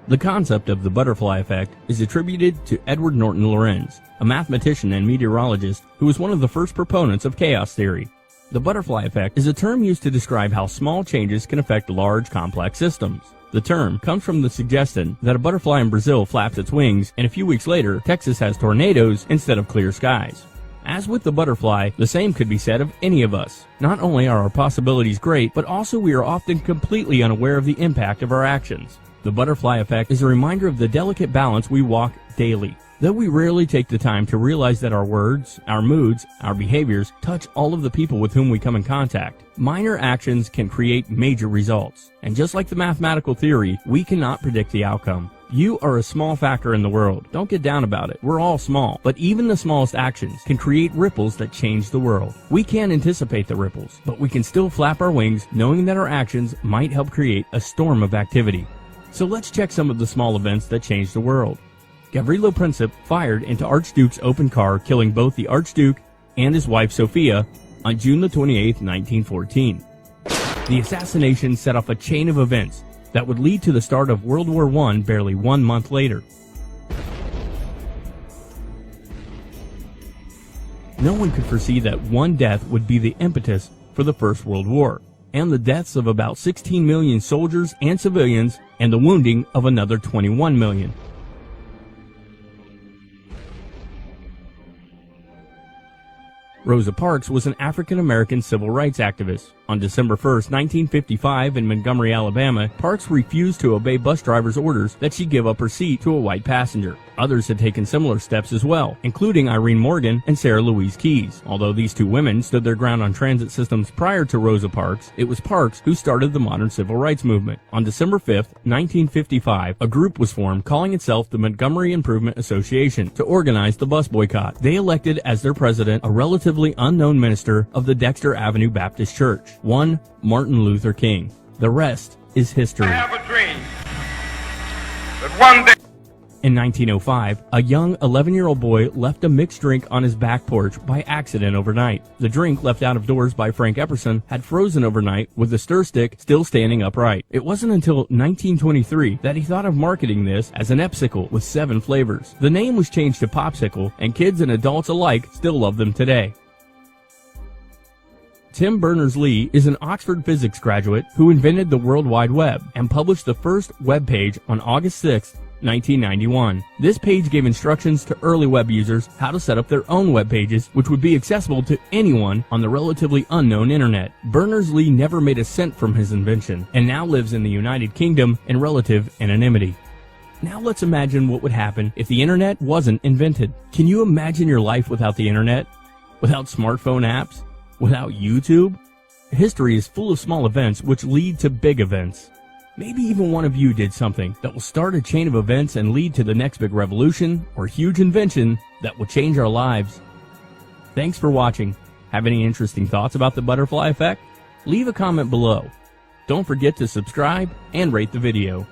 The concept of the butterfly effect is attributed to Edward Norton Lorenz, a mathematician and meteorologist who was one of the first proponents of chaos theory. The butterfly effect is a term used to describe how small changes can affect large, complex systems. The term comes from the suggestion that a butterfly in Brazil flaps its wings, and a few weeks later, Texas has tornadoes instead of clear skies. As with the butterfly, the same could be said of any of us. Not only are our possibilities great, but also we are often completely unaware of the impact of our actions. The butterfly effect is a reminder of the delicate balance we walk daily. Though we rarely take the time to realize that our words, our moods, our behaviors touch all of the people with whom we come in contact, minor actions can create major results. And just like the mathematical theory, we cannot predict the outcome. You are a small factor in the world. Don't get down about it. We're all small. But even the smallest actions can create ripples that change the world. We can't anticipate the ripples, but we can still flap our wings knowing that our actions might help create a storm of activity. So let's check some of the small events that changed the world. Gavrilo Princip fired into Archduke's open car, killing both the Archduke and his wife Sophia on June 28, 1914. The assassination set off a chain of events that would lead to the start of World War I barely 1 month later. No one could foresee that one death would be the impetus for the First World War, and the deaths of about 16 million soldiers and civilians, and the wounding of another 21 million. Rosa Parks was an African-American civil rights activist. On December 1, 1955, in Montgomery, Alabama, Parks refused to obey bus drivers' orders that she give up her seat to a white passenger. Others had taken similar steps as well, including Irene Morgan and Sarah Louise Keyes. Although these two women stood their ground on transit systems prior to Rosa Parks, it was Parks who started the modern civil rights movement. On December 5, 1955, a group was formed calling itself the Montgomery Improvement Association to organize the bus boycott. They elected as their president a relatively unknown minister of the Dexter Avenue Baptist Church, one Martin Luther King. The rest is history. I have a dream that one day... In 1905, a young 11-year-old boy left a mixed drink on his back porch by accident overnight. The drink, left out of doors by Frank Epperson, had frozen overnight with the stir stick still standing upright. It wasn't until 1923 that he thought of marketing this as an Epsicle with 7 flavors. The name was changed to Popsicle, and kids and adults alike still love them today. Tim Berners-Lee is an Oxford physics graduate who invented the World Wide Web and published the first web page on August 6, 1991. This page gave instructions to early web users how to set up their own web pages, which would be accessible to anyone on the relatively unknown internet. Berners-Lee never made a cent from his invention and now lives in the United Kingdom in relative anonymity. Now let's imagine what would happen if the internet wasn't invented. Can you imagine your life without the internet? Without smartphone apps? Without YouTube? History is full of small events which lead to big events. Maybe even one of you did something that will start a chain of events and lead to the next big revolution or huge invention that will change our lives. Thanks for watching. Have any interesting thoughts about the butterfly effect? Leave a comment below. Don't forget to subscribe and rate the video.